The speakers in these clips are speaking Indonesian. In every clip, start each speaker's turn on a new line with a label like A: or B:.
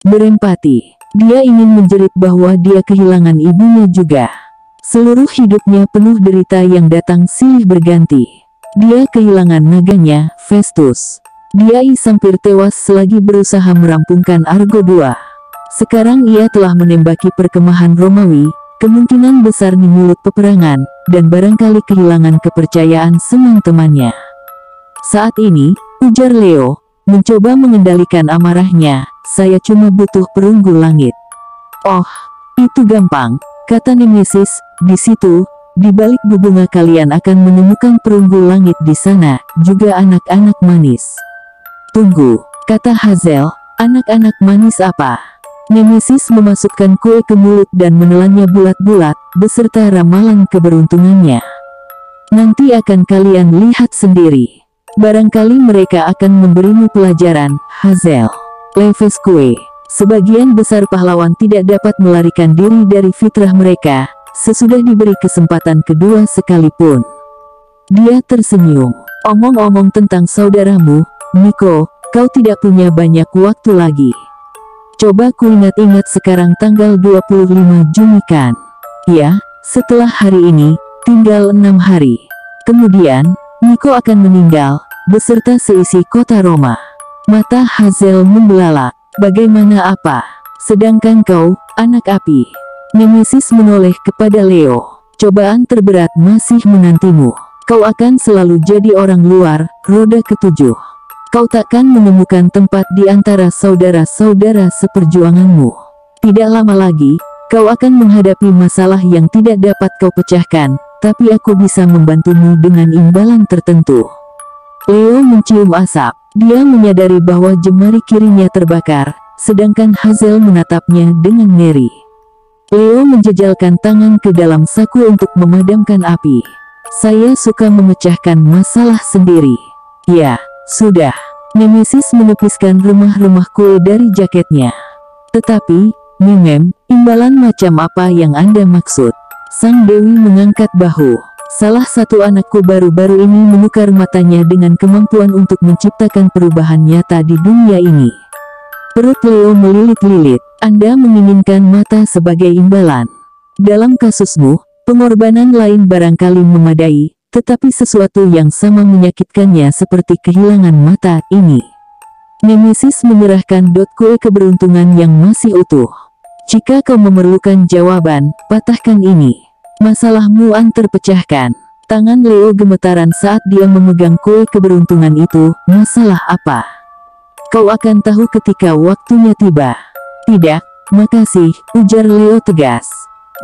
A: berempati. Dia ingin menjerit bahwa dia kehilangan ibunya juga. Seluruh hidupnya penuh derita yang datang silih berganti. Dia kehilangan naganya, Festus. Dia hampir tewas selagi berusaha merampungkan Argo II. Sekarang ia telah menembaki perkemahan Romawi, kemungkinan besar di mulut peperangan, dan barangkali kehilangan kepercayaan semua temannya. Saat ini, ujar Leo, mencoba mengendalikan amarahnya, saya cuma butuh perunggu langit. Oh, itu gampang, kata Nemesis, di situ, di balik bunga kalian akan menemukan perunggu langit di sana, juga anak-anak manis. Tunggu, kata Hazel, anak-anak manis apa? Nemesis memasukkan kue ke mulut dan menelannya bulat-bulat, beserta ramalan keberuntungannya. Nanti akan kalian lihat sendiri. Barangkali mereka akan memberimu pelajaran, Hazel. Levesque. Sebagian besar pahlawan tidak dapat melarikan diri dari fitrah mereka, sesudah diberi kesempatan kedua sekalipun. Dia tersenyum. Omong-omong tentang saudaramu, Nico, kau tidak punya banyak waktu lagi. Coba ku ingat-ingat sekarang tanggal 25 Juni kan? Ya, setelah hari ini, tinggal 6 hari. Kemudian, Nico akan meninggal, beserta seisi kota Roma. Mata Hazel membelalak. Bagaimana apa? Sedangkan kau, anak api. Nemesis menoleh kepada Leo. Cobaan terberat masih menantimu. Kau akan selalu jadi orang luar, roda ketujuh. Kau takkan menemukan tempat di antara saudara-saudara seperjuanganmu. Tidak lama lagi, kau akan menghadapi masalah yang tidak dapat kau pecahkan, tapi aku bisa membantumu dengan imbalan tertentu. Leo mencium asap. Dia menyadari bahwa jemari kirinya terbakar, sedangkan Hazel menatapnya dengan ngeri. Leo menjejalkan tangan ke dalam saku untuk memadamkan api. Saya suka memecahkan masalah sendiri. Ya, sudah. Nemesis menepiskan remah-remah kue dari jaketnya. Tetapi, Mimem, imbalan macam apa yang Anda maksud? Sang Dewi mengangkat bahu. Salah satu anakku baru-baru ini menukar matanya dengan kemampuan untuk menciptakan perubahan nyata di dunia ini. Perut Leo melilit-lilit. Anda menginginkan mata sebagai imbalan. Dalam kasusmu, pengorbanan lain barangkali memadai, tetapi sesuatu yang sama menyakitkannya seperti kehilangan mata ini. Nemesis menyerahkan dot kue keberuntungan yang masih utuh. Jika kau memerlukan jawaban, patahkan ini. Masalahmu terpecahkan. Tangan Leo gemetaran saat dia memegang kue keberuntungan itu. Masalah apa? Kau akan tahu ketika waktunya tiba. Tidak, makasih, ujar Leo tegas.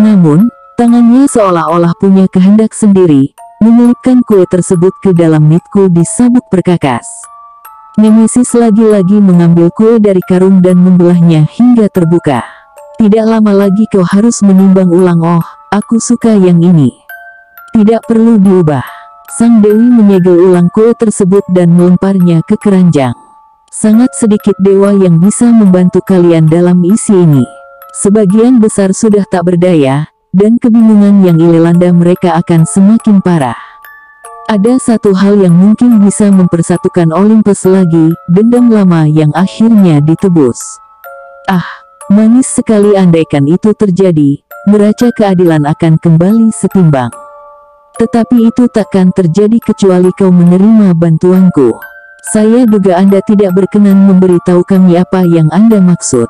A: Namun, tangannya seolah-olah punya kehendak sendiri, menyelipkan kue tersebut ke dalam nitku di sabuk perkakas. Nemesis lagi-lagi mengambil kue dari karung dan membelahnya hingga terbuka. Tidak lama lagi kau harus menimbang ulang. Oh, aku suka yang ini. Tidak perlu diubah. Sang Dewi menyegel ulang kue tersebut dan melemparnya ke keranjang. Sangat sedikit dewa yang bisa membantu kalian dalam isi ini. Sebagian besar sudah tak berdaya, dan kebingungan yang melanda mereka akan semakin parah. Ada satu hal yang mungkin bisa mempersatukan Olympus lagi, dendam lama yang akhirnya ditebus. Ah, manis sekali andaikan itu terjadi, neraca keadilan akan kembali setimbang. Tetapi itu takkan terjadi kecuali kau menerima bantuanku. Saya duga Anda tidak berkenan memberitahu kami apa yang Anda maksud.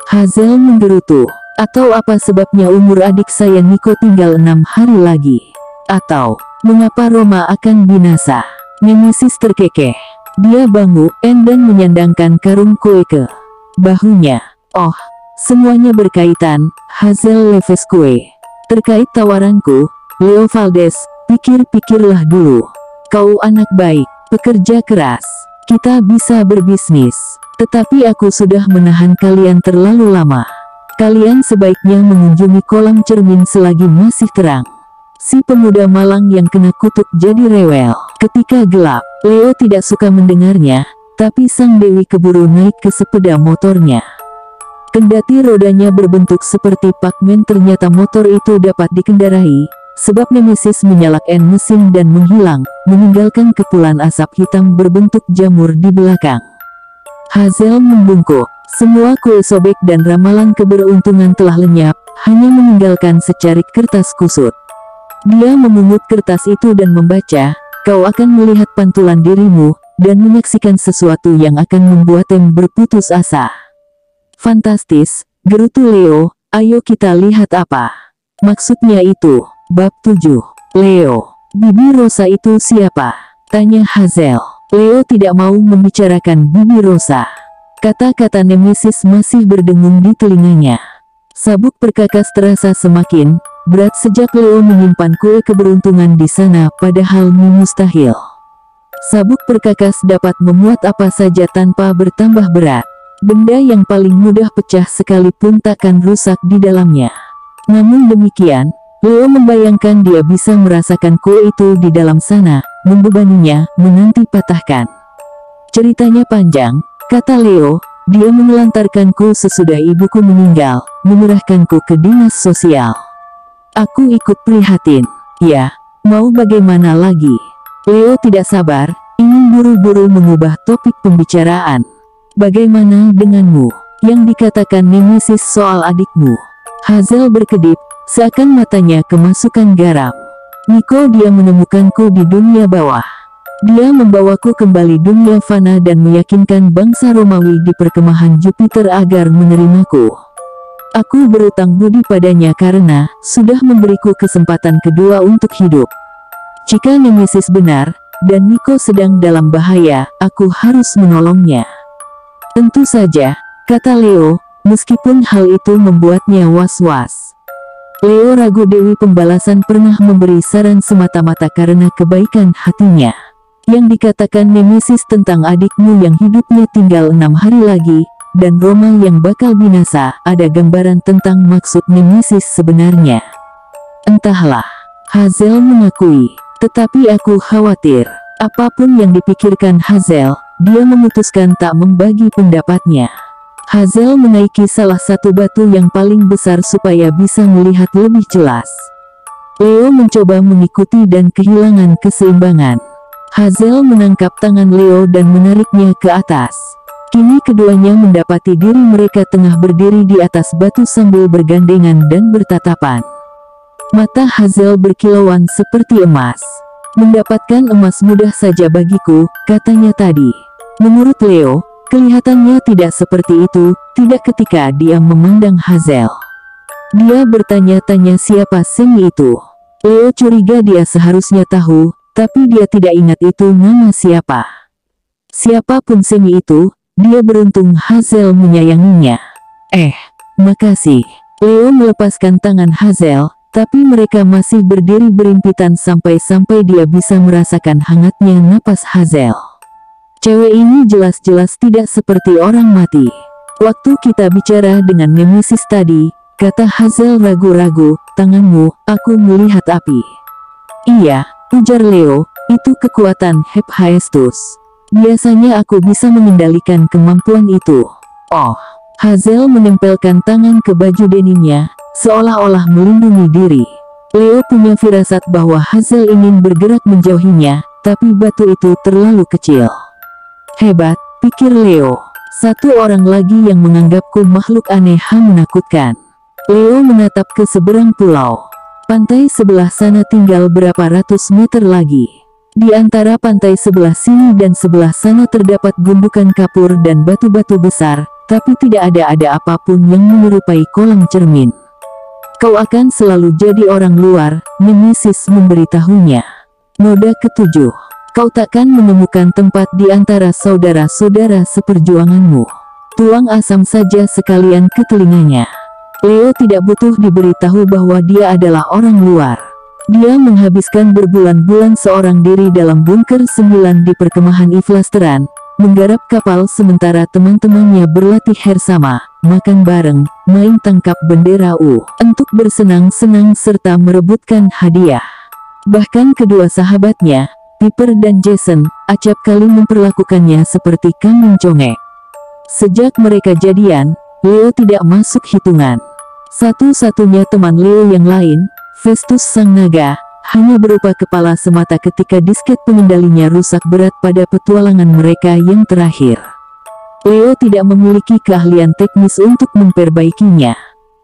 A: Hazel menggerutu. Atau apa sebabnya umur adik saya Nico tinggal 6 hari lagi? Atau, mengapa Roma akan binasa? Nemesis terkekeh. Dia bangkit dan menyandangkan karung kue ke bahunya. Oh, semuanya berkaitan, Hazel Levesque. Terkait tawaranku, Leo Valdez, pikir-pikirlah dulu. Kau anak baik, pekerja keras. Kita bisa berbisnis. Tetapi aku sudah menahan kalian terlalu lama. Kalian sebaiknya mengunjungi kolam cermin selagi masih terang. Si pemuda malang yang kena kutuk jadi rewel ketika gelap. Leo tidak suka mendengarnya, tapi sang dewi keburu naik ke sepeda motornya. Kendati rodanya berbentuk seperti Pac-Man, ternyata motor itu dapat dikendarai, sebab Nemesis menyalakan mesin dan menghilang, meninggalkan kepulan asap hitam berbentuk jamur di belakang. Hazel membungkuk. Semua kue sobek dan ramalan keberuntungan telah lenyap, hanya meninggalkan secarik kertas kusut. Dia memungut kertas itu dan membaca, "Kau akan melihat pantulan dirimu, dan menyaksikan sesuatu yang akan membuatmu berputus asa." "Fantastis," gerutu Leo, "ayo kita lihat apa maksudnya itu." Bab 7. Leo. "Bibi Rosa itu siapa?" tanya Hazel. Leo tidak mau membicarakan Bibi Rosa. Kata-kata Nemesis masih berdengung di telinganya. Sabuk perkakas terasa semakin berat sejak Leo menyimpan kue keberuntungan di sana, padahal mustahil. Sabuk perkakas dapat memuat apa saja tanpa bertambah berat. Benda yang paling mudah pecah sekalipun takkan rusak di dalamnya. Namun demikian, Leo membayangkan dia bisa merasakan kue itu di dalam sana, membebaninya, menanti patahkan. "Ceritanya panjang," kata Leo, "dia menelantarkanku sesudah ibuku meninggal, menyerahkanku ke dinas sosial. Aku ikut prihatin. Ya, mau bagaimana lagi?" Leo tidak sabar, ingin buru-buru mengubah topik pembicaraan. "Bagaimana denganmu? Yang dikatakan Nemesis soal adikmu?" Hazel berkedip, seakan matanya kemasukan garam. "Niko, dia menemukanku di dunia bawah. Dia membawaku kembali dunia fana dan meyakinkan bangsa Romawi di perkemahan Jupiter agar menerimaku. Aku berutang budi padanya karena sudah memberiku kesempatan kedua untuk hidup. Jika Nemesis benar, dan Niko sedang dalam bahaya, aku harus menolongnya." "Tentu saja," kata Leo, meskipun hal itu membuatnya was-was. Leo ragu Dewi Pembalasan pernah memberi saran semata-mata karena kebaikan hatinya. Yang dikatakan Nemesis tentang adikmu yang hidupnya tinggal 6 hari lagi, dan Roma yang bakal binasa, ada gambaran tentang maksud Nemesis sebenarnya. "Entahlah," Hazel mengakui, "tetapi aku khawatir." Apapun yang dipikirkan Hazel, dia memutuskan tak membagi pendapatnya. Hazel menaiki salah satu batu yang paling besar supaya bisa melihat lebih jelas. Leo mencoba mengikuti dan kehilangan keseimbangan. Hazel menangkap tangan Leo dan menariknya ke atas. Kini keduanya mendapati diri mereka tengah berdiri di atas batu sambil bergandengan dan bertatapan. Mata Hazel berkilauan seperti emas. "Mendapatkan emas mudah saja bagiku," katanya tadi. Menurut Leo, kelihatannya tidak seperti itu, tidak ketika dia memandang Hazel. Dia bertanya-tanya siapa Semi itu. Leo curiga dia seharusnya tahu, tapi dia tidak ingat itu nama siapa. Siapapun Semi itu, dia beruntung Hazel menyayanginya. Makasih." Leo melepaskan tangan Hazel, tapi mereka masih berdiri berimpitan sampai-sampai dia bisa merasakan hangatnya napas Hazel. Cewek ini jelas-jelas tidak seperti orang mati. "Waktu kita bicara dengan Nemesis tadi," kata Hazel ragu-ragu, "tanganmu, aku melihat api." "Iya," ujar Leo, "itu kekuatan Hephaestus. Biasanya aku bisa mengendalikan kemampuan itu." "Oh." Hazel menempelkan tangan ke baju denimnya, seolah-olah melindungi diri. Leo punya firasat bahwa Hazel ingin bergerak menjauhinya, tapi batu itu terlalu kecil. "Hebat," pikir Leo. "Satu orang lagi yang menganggapku makhluk aneh menakutkan." Leo menatap ke seberang pulau. Pantai sebelah sana tinggal berapa ratus meter lagi. Di antara pantai sebelah sini dan sebelah sana terdapat gundukan kapur dan batu-batu besar, tapi tidak ada apapun yang menyerupai kolam cermin. "Kau akan selalu jadi orang luar," Nemesis memberitahunya. Noda ke-7. "Kau takkan menemukan tempat di antara saudara-saudara seperjuanganmu." Tuang asam saja sekalian ke telinganya. Leo tidak butuh diberitahu bahwa dia adalah orang luar. Dia menghabiskan berbulan-bulan seorang diri dalam bunker 9 di perkemahan Iflasteran, menggarap kapal sementara teman-temannya berlatih bersama, makan bareng, main tangkap bendera untuk bersenang-senang serta merebutkan hadiah. Bahkan kedua sahabatnya, Piper dan Jason, acap kali memperlakukannya seperti kambing congek. Sejak mereka jadian, Leo tidak masuk hitungan. Satu-satunya teman Leo yang lain, Festus sang naga, hanya berupa kepala semata ketika disket pengendalinya rusak berat pada petualangan mereka yang terakhir. Leo tidak memiliki keahlian teknis untuk memperbaikinya.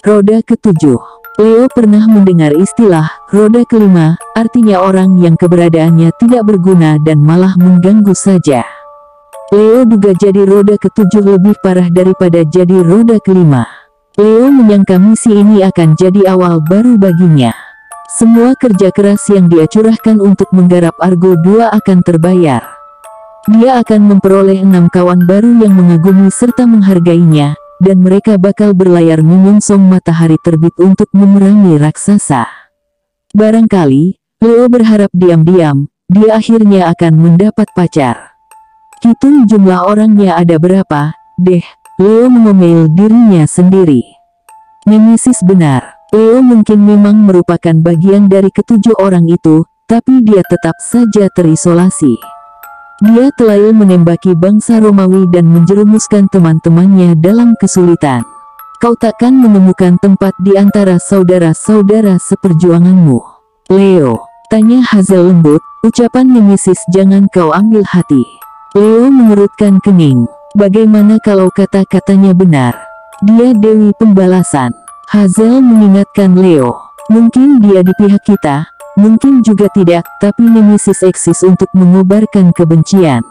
A: Roda ketujuh. Leo pernah mendengar istilah roda kelima, artinya orang yang keberadaannya tidak berguna dan malah mengganggu saja. Leo duga jadi roda ketujuh lebih parah daripada jadi roda kelima. Leo menyangka misi ini akan jadi awal baru baginya. Semua kerja keras yang dia curahkan untuk menggarap Argo 2 akan terbayar. Dia akan memperoleh 6 kawan baru yang mengagumi serta menghargainya, dan mereka bakal berlayar menyongsong matahari terbit untuk memerangi raksasa. Barangkali, Leo berharap diam-diam, dia akhirnya akan mendapat pacar. Hitung jumlah orangnya ada berapa, deh, Leo mengomel dirinya sendiri. Nemesis benar, Leo mungkin memang merupakan bagian dari ketujuh orang itu, tapi dia tetap saja terisolasi. Dia telah menembaki bangsa Romawi dan menjerumuskan teman-temannya dalam kesulitan. Kau takkan menemukan tempat di antara saudara-saudara seperjuanganmu, Leo, tanya Hazel lembut. Ucapan Nemesis jangan kau ambil hati. Leo mengerutkan kening. Bagaimana kalau kata-katanya benar? Dia Dewi Pembalasan. Hazel mengingatkan Leo. Mungkin dia di pihak kita, mungkin juga tidak, tapi Nemesis eksis untuk mengobarkan kebencian.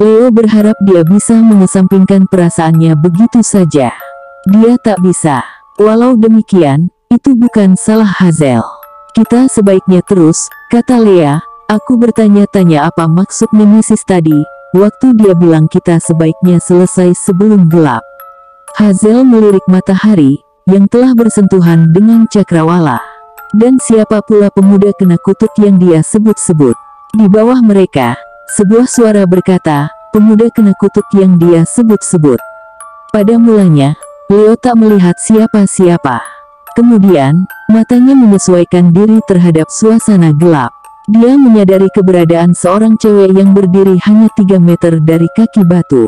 A: Leo berharap dia bisa mengesampingkan perasaannya begitu saja. Dia tak bisa. Walau demikian, itu bukan salah Hazel. Kita sebaiknya terus, kata Lea. Aku bertanya-tanya apa maksud Nemesis tadi, waktu dia bilang kita sebaiknya selesai sebelum gelap. Hazel melirik matahari, yang telah bersentuhan dengan cakrawala. Dan siapa pula pemuda kena kutuk yang dia sebut-sebut? Di bawah mereka, sebuah suara berkata, pemuda kena kutuk yang dia sebut-sebut. Pada mulanya, Leo tak melihat siapa-siapa. Kemudian, matanya menyesuaikan diri terhadap suasana gelap. Dia menyadari keberadaan seorang cewek yang berdiri hanya 3 meter dari kaki batu.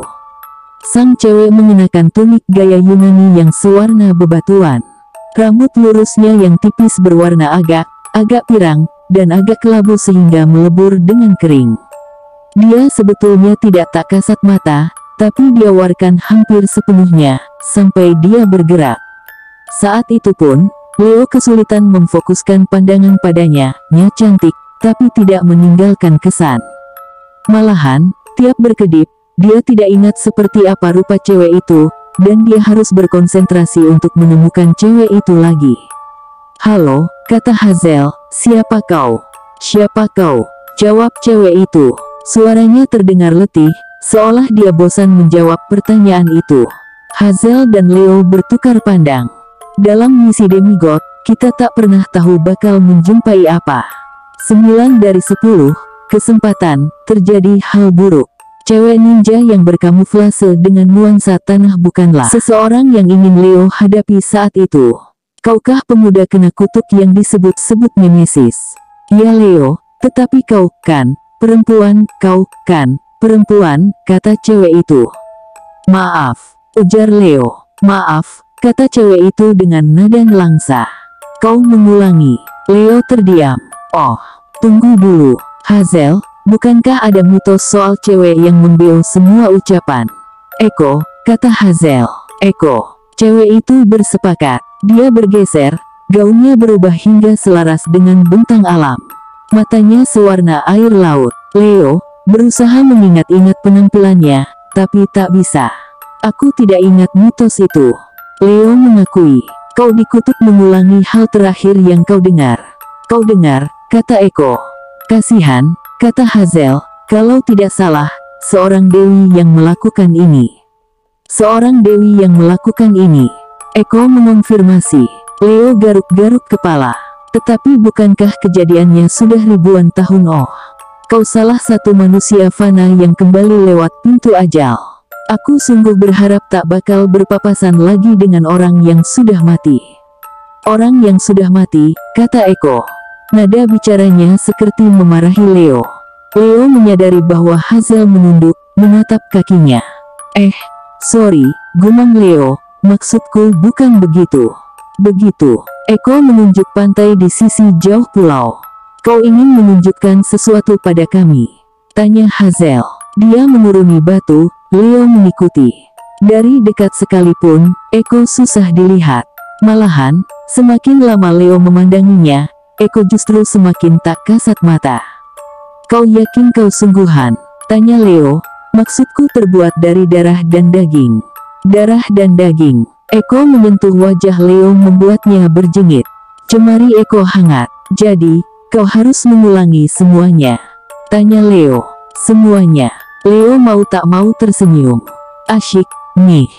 A: Sang cewek mengenakan tunik gaya Yunani yang sewarna bebatuan. Rambut lurusnya yang tipis berwarna agak pirang, dan agak kelabu sehingga melebur dengan kering. Dia sebetulnya tidak tak kasat mata, tapi diawarkan hampir sepenuhnya, sampai dia bergerak. Saat itu pun, Leo kesulitan memfokuskan pandangan padanya, nya cantik, tapi tidak meninggalkan kesan. Malahan, tiap berkedip, dia tidak ingat seperti apa rupa cewek itu, dan dia harus berkonsentrasi untuk menemukan cewek itu lagi. Halo, kata Hazel, siapa kau? Siapa kau? Jawab cewek itu. Suaranya terdengar letih, seolah dia bosan menjawab pertanyaan itu. Hazel dan Leo bertukar pandang. Dalam misi demigod, kita tak pernah tahu bakal menjumpai apa. 9 dari 10 kesempatan, terjadi hal buruk. Cewek ninja yang berkamuflase dengan nuansa tanah bukanlah seseorang yang ingin Leo hadapi saat itu. Kaukah pemuda kena kutuk yang disebut-sebut Nemesis? Ya Leo, tetapi kau kan perempuan, kau kan perempuan, kata cewek itu. Maaf, ujar Leo. Maaf, kata cewek itu dengan nada nelangsa. Kau mengulangi. Leo terdiam. Oh, tunggu dulu, Hazel. Bukankah ada mitos soal cewek yang membeo semua ucapan? Eko, kata Hazel. Eko. Cewek itu bersepakat. Dia bergeser, gaunnya berubah hingga selaras dengan bentang alam. Matanya sewarna air laut. Leo berusaha mengingat-ingat penampilannya, tapi tak bisa. Aku tidak ingat mitos itu. Leo mengakui. Kau dikutuk mengulangi hal terakhir yang kau dengar. Kau dengar, kata Eko. Kasihan, kata Hazel, kalau tidak salah, seorang dewi yang melakukan ini. Seorang dewi yang melakukan ini. Eko mengonfirmasi. Leo garuk-garuk kepala. Tetapi bukankah kejadiannya sudah ribuan tahun? Oh, kau salah satu manusia fana yang kembali lewat pintu ajal. Aku sungguh berharap tak bakal berpapasan lagi dengan orang yang sudah mati. Orang yang sudah mati, kata Eko. Nada bicaranya seperti memarahi Leo. Leo menyadari bahwa Hazel menunduk, menatap kakinya. Sorry, gumam Leo, maksudku bukan begitu. Begitu. Eko menunjuk pantai di sisi jauh pulau. Kau ingin menunjukkan sesuatu pada kami? Tanya Hazel. Dia menuruni batu, Leo mengikuti. Dari dekat sekalipun, Eko susah dilihat. Malahan, semakin lama Leo memandanginya, Eko justru semakin tak kasat mata. "Kau yakin kau sungguhan?" tanya Leo. "Maksudku terbuat dari darah dan daging." "Darah dan daging." Eko menyentuh wajah Leo membuatnya berjengit. Cemari Eko hangat. "Jadi, kau harus mengulangi semuanya?" tanya Leo. "Semuanya." Leo mau tak mau tersenyum. "Asyik, nih,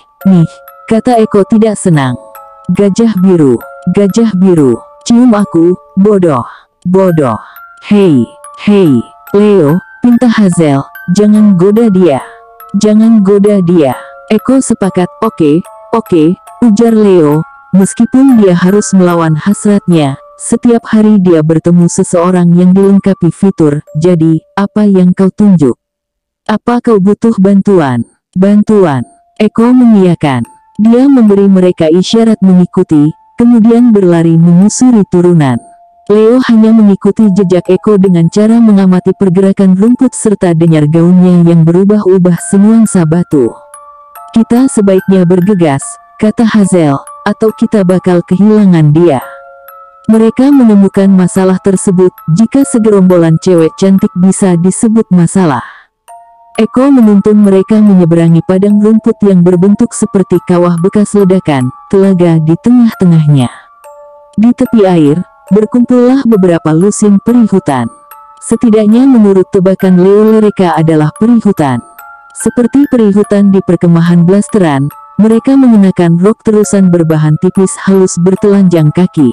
A: kata Eko tidak senang. Gajah biru, cium aku, bodoh. Hei, Leo, pinta Hazel, jangan goda dia. Eko sepakat. Oke, ujar Leo, meskipun dia harus melawan hasratnya. Setiap hari dia bertemu seseorang yang dilengkapi fitur. "Jadi, apa yang kau tunjuk? Apa kau butuh bantuan?" Eko mengiyakan. Dia memberi mereka isyarat mengikuti, kemudian berlari menyusuri turunan. Leo hanya mengikuti jejak Eko dengan cara mengamati pergerakan rumput serta denyar gaunnya yang berubah-ubah senuansa batu. "Kita sebaiknya bergegas," kata Hazel, "atau kita bakal kehilangan dia." Mereka menemukan masalah tersebut, jika segerombolan cewek cantik bisa disebut masalah. Eko menuntun mereka menyeberangi padang rumput yang berbentuk seperti kawah bekas ledakan, telaga di tengah-tengahnya. Di tepi air, berkumpullah beberapa lusin peri hutan. Setidaknya menurut tebakan Leo mereka adalah peri hutan. Seperti peri hutan di perkemahan blasteran, mereka mengenakan rok terusan berbahan tipis halus bertelanjang kaki.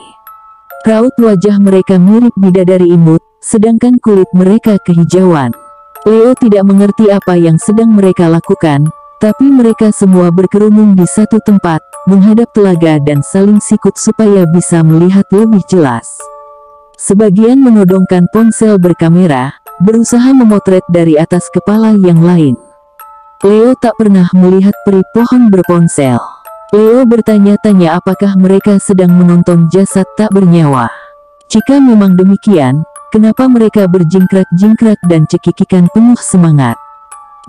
A: Raut wajah mereka mirip bidadari imut, sedangkan kulit mereka kehijauan. Leo tidak mengerti apa yang sedang mereka lakukan, tapi mereka semua berkerumun di satu tempat, menghadap telaga dan saling sikut supaya bisa melihat lebih jelas. Sebagian menodongkan ponsel berkamera, berusaha memotret dari atas kepala yang lain. Leo tak pernah melihat peri pohon berponsel. Leo bertanya-tanya apakah mereka sedang menonton jasad tak bernyawa. Jika memang demikian, kenapa mereka berjingkrak-jingkrak dan cekikikan penuh semangat?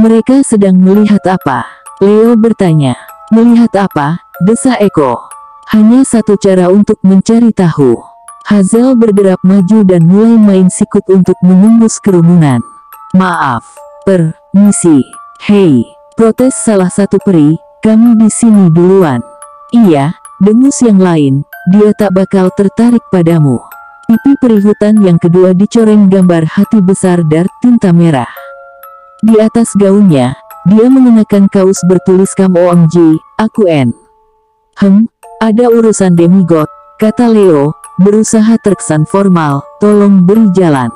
A: "Mereka sedang melihat apa?" Leo bertanya. "Melihat apa?" desah Eko. "Hanya satu cara untuk mencari tahu." Hazel berderap maju dan mulai main sikut untuk menembus kerumunan. "Maaf, permisi." "Hei," protes salah satu peri, "kami di sini duluan." "Iya," dengus yang lain, "dia tak bakal tertarik padamu." Pipi peri hutan yang kedua dicoreng gambar hati besar dar tinta merah. Di atas gaunnya, dia mengenakan kaos bertuliskan "OMG, aku N." Ada urusan demigod," kata Leo, berusaha terkesan formal, "tolong beri jalan."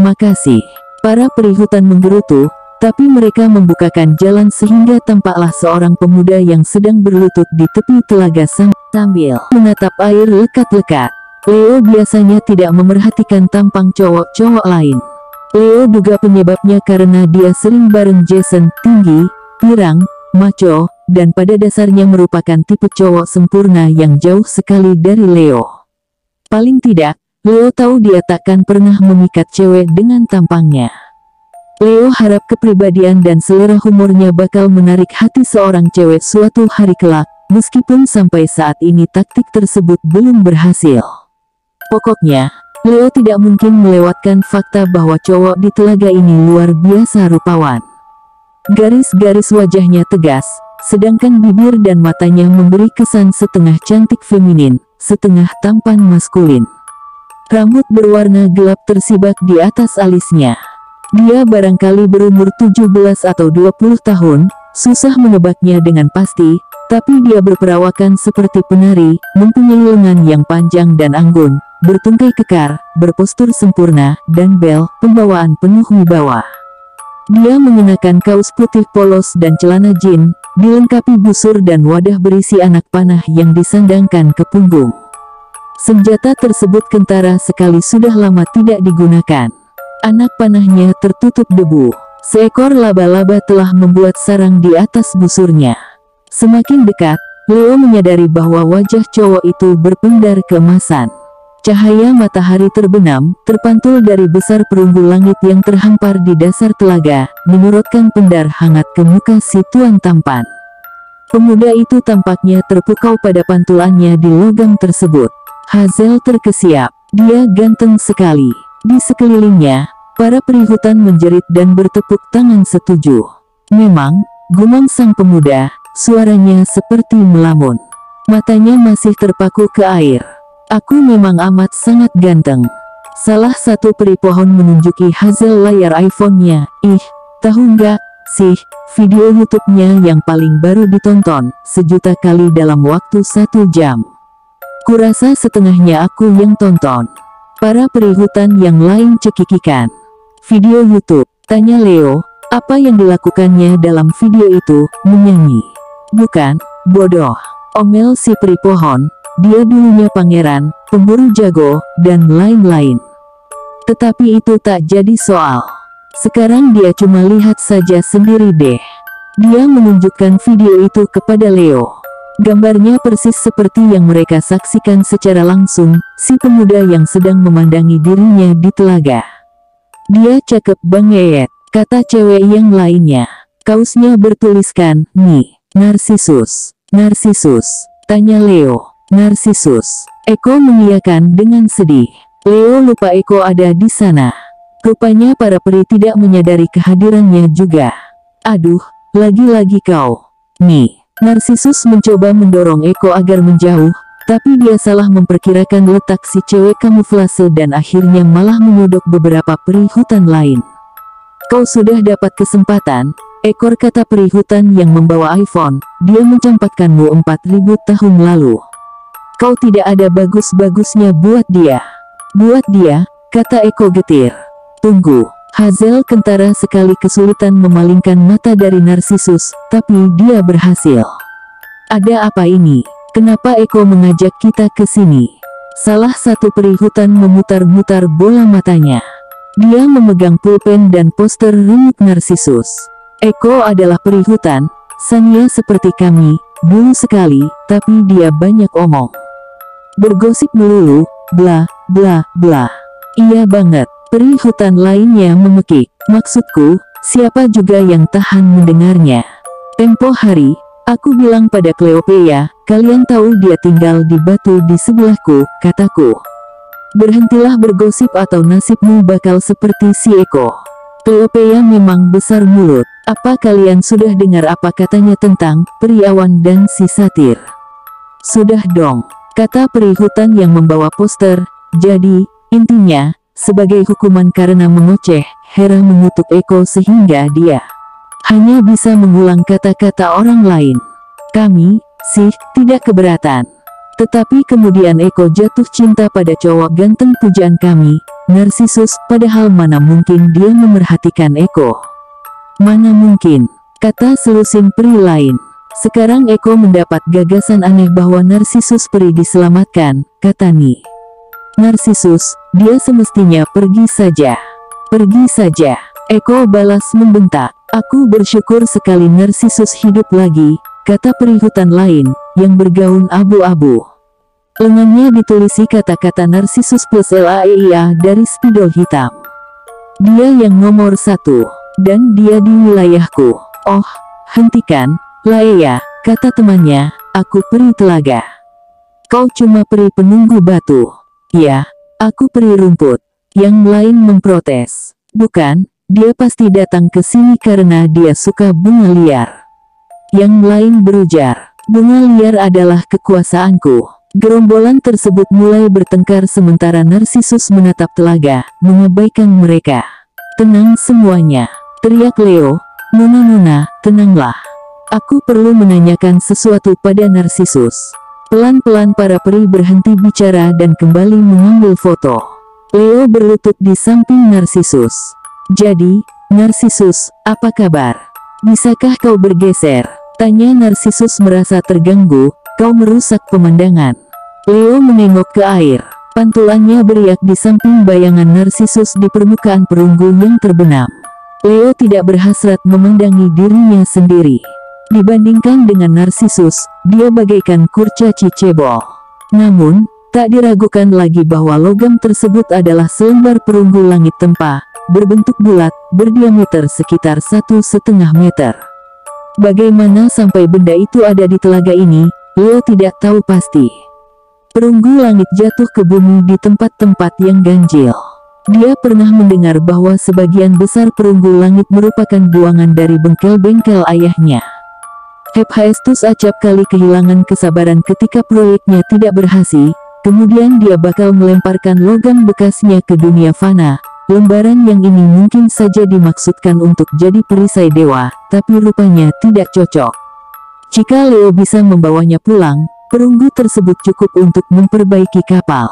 A: "Makasih." Para peri hutan menggerutu, tapi mereka membukakan jalan sehingga tampaklah seorang pemuda yang sedang berlutut di tepi telaga sambil menatap air lekat-lekat. Leo biasanya tidak memerhatikan tampang cowok-cowok lain. Leo duga penyebabnya karena dia sering bareng Jason, tinggi, pirang, maco, dan pada dasarnya merupakan tipe cowok sempurna yang jauh sekali dari Leo. Paling tidak, Leo tahu dia takkan pernah memikat cewek dengan tampangnya. Leo harap kepribadian dan selera humornya bakal menarik hati seorang cewek suatu hari kelak, meskipun sampai saat ini taktik tersebut belum berhasil. Pokoknya, Leo tidak mungkin melewatkan fakta bahwa cowok di telaga ini luar biasa rupawan. Garis-garis wajahnya tegas, sedangkan bibir dan matanya memberi kesan setengah cantik feminin, setengah tampan maskulin. Rambut berwarna gelap tersibak di atas alisnya. Dia barangkali berumur 17 atau 20 tahun, susah menebaknya dengan pasti, tapi dia berperawakan seperti penari, mempunyai lengan yang panjang dan anggun, bertungkai kekar, berpostur sempurna, dan bel, pembawaan penuh wibawa. Dia mengenakan kaos putih polos dan celana jean, dilengkapi busur dan wadah berisi anak panah yang disandangkan ke punggung. Senjata tersebut kentara sekali sudah lama tidak digunakan. Anak panahnya tertutup debu. Seekor laba-laba telah membuat sarang di atas busurnya. Semakin dekat, Leo menyadari bahwa wajah cowok itu berpendar keemasan. Cahaya matahari terbenam, terpantul dari besar perunggu langit yang terhampar di dasar telaga, menyurutkan pendar hangat ke muka si tuan tampan. Pemuda itu tampaknya terpukau pada pantulannya di logam tersebut. Hazel terkesiap, dia ganteng sekali. Di sekelilingnya, para peri hutan menjerit dan bertepuk tangan setuju. Memang, gumam sang pemuda, suaranya seperti melamun. Matanya masih terpaku ke air. Aku memang amat sangat ganteng. Salah satu peri pohon menunjuki Hazel layar iPhone-nya. Ih, tahu nggak sih, video YouTube-nya yang paling baru ditonton 1 juta kali dalam waktu 1 jam. Kurasa setengahnya aku yang tonton. Para peri hutan yang lain cekikikan. Video YouTube, tanya Leo, apa yang dilakukannya dalam video itu? Menyanyi. Bukan, bodoh. Omel si peri pohon, dia dulunya pangeran, pemburu jago, dan lain-lain. Tetapi itu tak jadi soal. Sekarang dia cuma lihat saja sendiri deh. Dia menunjukkan video itu kepada Leo. Gambarnya persis seperti yang mereka saksikan secara langsung, si pemuda yang sedang memandangi dirinya di telaga. Dia cakep banget, kata cewek yang lainnya. Kaosnya bertuliskan, nih, Narsisus. Narsisus, tanya Leo. Narsisus. Eko mengiyakan dengan sedih. Leo lupa Eko ada di sana. Rupanya para peri tidak menyadari kehadirannya juga. Aduh, lagi-lagi kau. Nih, Narsisus mencoba mendorong Eko agar menjauh, tapi dia salah memperkirakan letak si cewek kamuflase dan akhirnya malah menyodok beberapa peri hutan lain. Kau sudah dapat kesempatan, ekor, kata peri hutan yang membawa iPhone, dia mencampakkanmu 4000 tahun lalu. Kau tidak ada bagus-bagusnya buat dia. Buat dia, kata Eko getir. Tunggu, Hazel kentara sekali kesulitan memalingkan mata dari Narsisus, tapi dia berhasil. Ada apa ini? Kenapa Eko mengajak kita ke sini? Salah satu peri hutan memutar-mutar bola matanya. Dia memegang pulpen dan poster rumit Narsisus. Eko adalah peri hutan, Sania seperti kami, dulu sekali, tapi dia banyak omong. Bergosip melulu, bla, bla, bla. Iya banget, peri hutan lainnya memekik. Maksudku, siapa juga yang tahan mendengarnya? Tempo hari, aku bilang pada Cleopea, kalian tahu dia tinggal di batu di sebelahku, kataku. Berhentilah bergosip atau nasibmu bakal seperti si Eko. Cleopea memang besar mulut. Apa kalian sudah dengar apa katanya tentang peri awan dan si satir? Sudah dong, kata peri hutan yang membawa poster. Jadi, intinya, sebagai hukuman karena mengoceh, Hera mengutuk Eko sehingga dia hanya bisa mengulang kata-kata orang lain. Kami, sih, tidak keberatan. Tetapi kemudian Eko jatuh cinta pada cowok ganteng pujaan kami, Narsisus, padahal mana mungkin dia memerhatikan Eko. Mana mungkin, kata selusin peri lain. Sekarang Eko mendapat gagasan aneh bahwa Narsisus peri diselamatkan, kata Ni. Narsisus, dia semestinya pergi saja. Pergi saja, Eko balas membentak. Aku bersyukur sekali Narsisus hidup lagi, kata peri hutan lain, yang bergaun abu-abu. Lengannya ditulisi kata-kata Narsisus plus LAEIA dari spidol hitam. Dia yang nomor 1, dan dia di wilayahku. Oh, hentikan, Laea, kata temannya, aku peri telaga. Kau cuma peri penunggu batu. Ya, aku peri rumput. Yang lain memprotes. Bukan, dia pasti datang ke sini karena dia suka bunga liar. Yang lain berujar, bunga liar adalah kekuasaanku. Gerombolan tersebut mulai bertengkar sementara Narsisus menatap telaga, mengabaikan mereka. Tenang semuanya, teriak Leo. Nona, tenanglah. Aku perlu menanyakan sesuatu pada Narsisus. Pelan-pelan para peri berhenti bicara dan kembali mengambil foto. Leo berlutut di samping Narsisus. Jadi, Narsisus, apa kabar? Bisakah kau bergeser? Tanya Narsisus merasa terganggu. Kau merusak pemandangan. Leo menengok ke air. Pantulannya beriak di samping bayangan Narsisus di permukaan perunggu yang terbenam. Leo tidak berhasrat memandangi dirinya sendiri. Dibandingkan dengan Narsisus, dia bagaikan kurcaci cebol. Namun, Tak diragukan lagi bahwa logam tersebut adalah selembar perunggu langit tempa, berbentuk bulat, berdiameter sekitar 1,5 meter. Bagaimana sampai benda itu ada di telaga ini, Leo tidak tahu pasti. Perunggu langit jatuh ke bumi di tempat-tempat yang ganjil. Dia pernah mendengar bahwa sebagian besar perunggu langit merupakan buangan dari bengkel-bengkel ayahnya. Hephaestus acap kali kehilangan kesabaran ketika proyeknya tidak berhasil. Kemudian dia bakal melemparkan logam bekasnya ke dunia fana. Lembaran yang ini mungkin saja dimaksudkan untuk jadi perisai dewa, tapi rupanya tidak cocok. Jika Leo bisa membawanya pulang, perunggu tersebut cukup untuk memperbaiki kapal.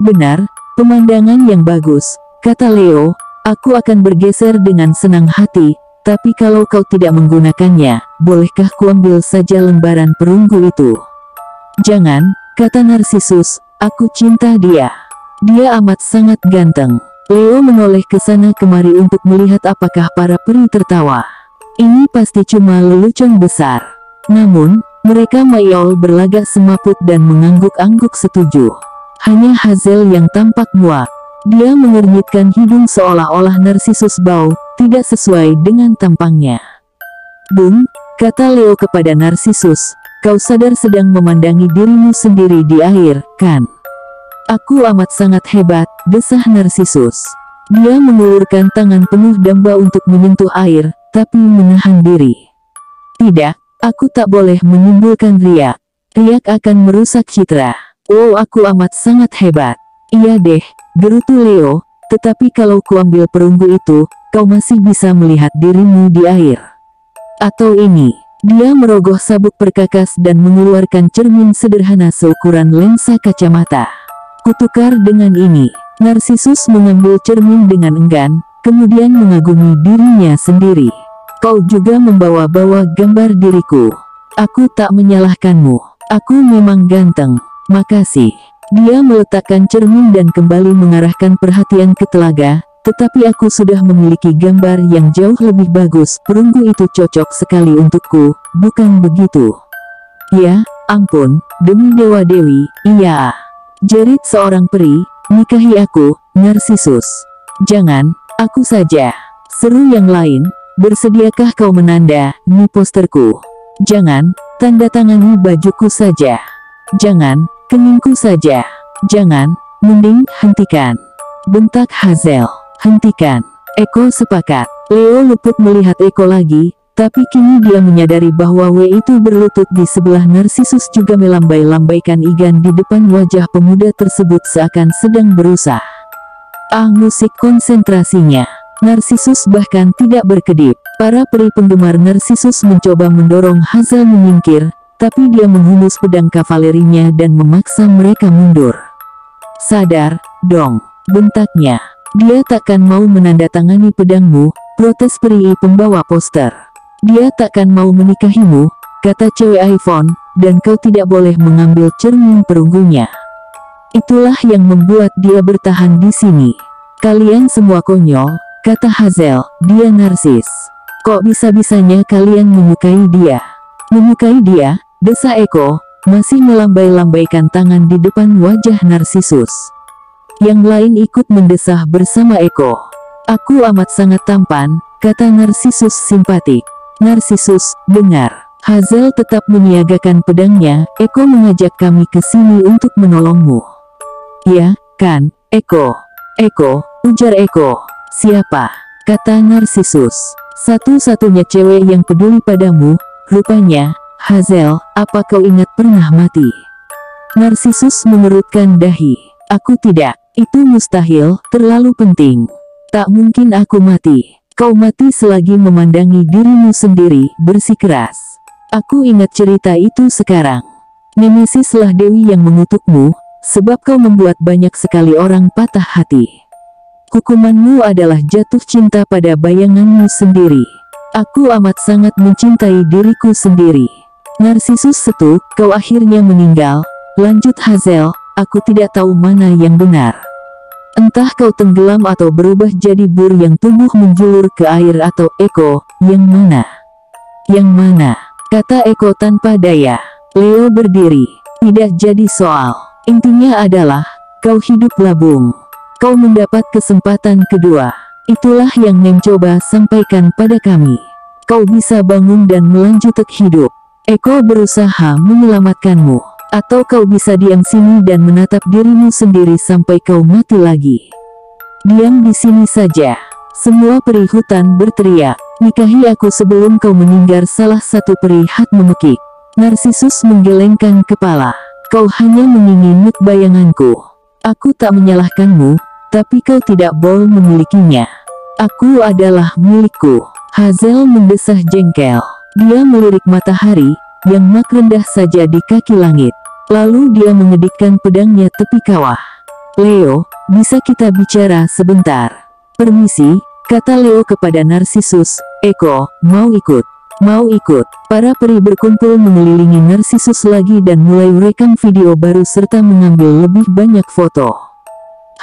A: Benar, pemandangan yang bagus, kata Leo. Aku akan bergeser dengan senang hati, tapi kalau kau tidak menggunakannya, bolehkah kuambil saja lembaran perunggu itu? Jangan, kata Narsisus, aku cinta dia. Dia amat sangat ganteng. Leo menoleh ke sana kemari untuk melihat apakah para peri tertawa. Ini pasti cuma lelucon besar. Namun, mereka mayol berlagak semaput dan mengangguk-angguk setuju. Hanya Hazel yang tampak muak. Dia mengernyitkan hidung seolah-olah Narsisus bau, tidak sesuai dengan tampangnya. Bung, kata Leo kepada Narsisus, kau sadar sedang memandangi dirimu sendiri di air, kan? Aku amat sangat hebat, desah Narsisus. Dia mengulurkan tangan penuh damba untuk menyentuh air, tapi menahan diri. Tidak, aku tak boleh menimbulkan riak. Riak akan merusak citra. Oh, aku amat sangat hebat. Iya deh, gerutu Leo, tetapi kalau kuambil perunggu itu, kau masih bisa melihat dirimu di air. Atau ini. Dia merogoh sabuk perkakas dan mengeluarkan cermin sederhana seukuran lensa kacamata. Kutukar dengan ini. Narsisus mengambil cermin dengan enggan, kemudian mengagumi dirinya sendiri. Kau juga membawa-bawa gambar diriku. Aku tak menyalahkanmu. Aku memang ganteng. Makasih. Dia meletakkan cermin dan kembali mengarahkan perhatian ke telaga. Tetapi aku sudah memiliki gambar yang jauh lebih bagus. Perunggu itu cocok sekali untukku, bukan begitu? Ya, ampun, demi dewa-dewi, iya. Jerit seorang peri, nikahi aku, Narsisus. Jangan, aku saja. Seru yang lain, bersediakah kau menanda, nih posterku? Jangan, tanda tangani bajuku saja. Jangan, keningku saja. Jangan, mending hentikan. Bentak Hazel. Hentikan. Eko sepakat. Leo luput melihat Eko lagi, tapi kini dia menyadari bahwa W itu berlutut di sebelah Narsisus juga melambai-lambaikan igan di depan wajah pemuda tersebut seakan sedang berusaha. Musik konsentrasinya. Narsisus bahkan tidak berkedip. Para peri penggemar Narsisus mencoba mendorong Hazel menyingkir, tapi dia menghunus pedang kavalerinya dan memaksa mereka mundur. Sadar, dong, bentaknya. Dia takkan mau menandatangani pedangmu, protes peri pembawa poster. Dia takkan mau menikahimu, kata cewek iPhone, dan kau tidak boleh mengambil cermin perunggunya. Itulah yang membuat dia bertahan di sini. Kalian semua konyol, kata Hazel, dia narsis. Kok bisa-bisanya kalian menyukai dia? Menyukai dia, desa Eko, masih melambai-lambaikan tangan di depan wajah Narsisus. Yang lain ikut mendesah bersama Eko. Aku amat sangat tampan, kata Narsisus simpatik. Narsisus, dengar. Hazel tetap menyiagakan pedangnya. Eko mengajak kami ke sini untuk menolongmu. Ya, kan, Eko. Eko, ujar Eko. Siapa? Kata Narsisus. Satu-satunya cewek yang peduli padamu, rupanya. Hazel, apa kau ingat pernah mati? Narsisus mengerutkan dahi. Aku tidak. Itu mustahil, terlalu penting. Tak mungkin aku mati. Kau mati selagi memandangi dirimu sendiri, bersikeras. Aku ingat cerita itu sekarang. Nemesislah dewi yang mengutukmu, sebab kau membuat banyak sekali orang patah hati. Hukumanmu adalah jatuh cinta pada bayanganmu sendiri. Aku amat sangat mencintai diriku sendiri. Narsisus setu, kau akhirnya meninggal. Lanjut Hazel, aku tidak tahu mana yang benar. Entah kau tenggelam atau berubah jadi bur yang tumbuh menjulur ke air atau Eko, yang mana? Yang mana? Kata Eko tanpa daya. Leo berdiri. Tidak jadi soal. Intinya adalah, kau hidup labung. Kau mendapat kesempatan kedua. Itulah yang Nem coba sampaikan pada kami. Kau bisa bangun dan melanjutkan hidup. Eko berusaha menyelamatkanmu. Atau kau bisa diam sini dan menatap dirimu sendiri sampai kau mati lagi. Diam di sini saja. Semua peri hutan berteriak. Nikahi aku sebelum kau meninggal, salah satu peri hat memekik. Narsisus menggelengkan kepala. Kau hanya menginginkan bayanganku. Aku tak menyalahkanmu, tapi kau tidak boleh memilikinya. Aku adalah milikku. Hazel mendesah jengkel. Dia melirik matahari, yang mak rendah saja di kaki langit. Lalu dia mengedikkan pedangnya tepi kawah. Leo, bisa kita bicara sebentar? Permisi, kata Leo kepada Narsisus. Eko, mau ikut? Mau ikut. Para peri berkumpul mengelilingi Narsisus lagi dan mulai rekam video baru serta mengambil lebih banyak foto.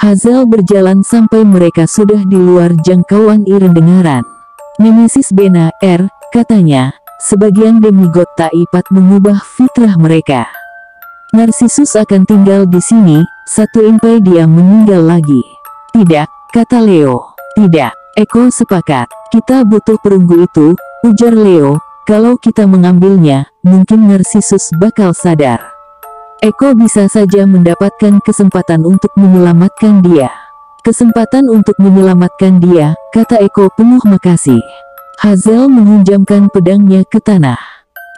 A: Hazel berjalan sampai mereka sudah di luar jangkauan dengaran. Nemesis Bena katanya, sebagian demigod tak ipat mengubah fitrah mereka. Narsisus akan tinggal di sini, satu impai dia meninggal lagi. Tidak, kata Leo. Tidak, Eko sepakat. Kita butuh perunggu itu, ujar Leo. Kalau kita mengambilnya, mungkin Narsisus bakal sadar. Eko bisa saja mendapatkan kesempatan untuk menyelamatkan dia. Kesempatan untuk menyelamatkan dia, kata Eko penuh makasih. Hazel menghunjamkan pedangnya ke tanah.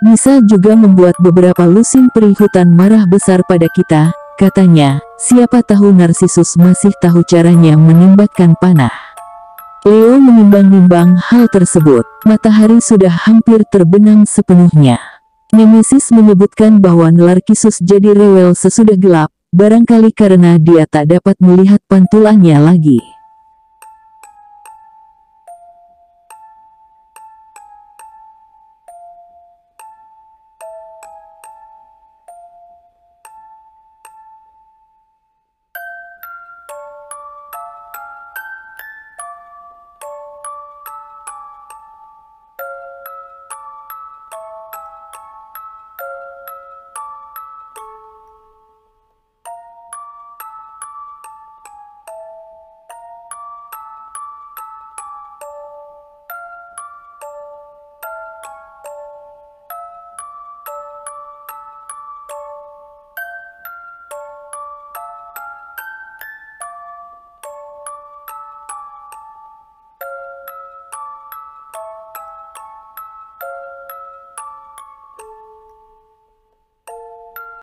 A: Bisa juga membuat beberapa lusin peri hutan marah besar pada kita, katanya. Siapa tahu Narsisus masih tahu caranya menembakkan panah. Leo menimbang-nimbang hal tersebut. Matahari sudah hampir terbenam sepenuhnya. Nemesis menyebutkan bahwa Narcissus jadi rewel sesudah gelap, barangkali karena dia tak dapat melihat pantulannya lagi.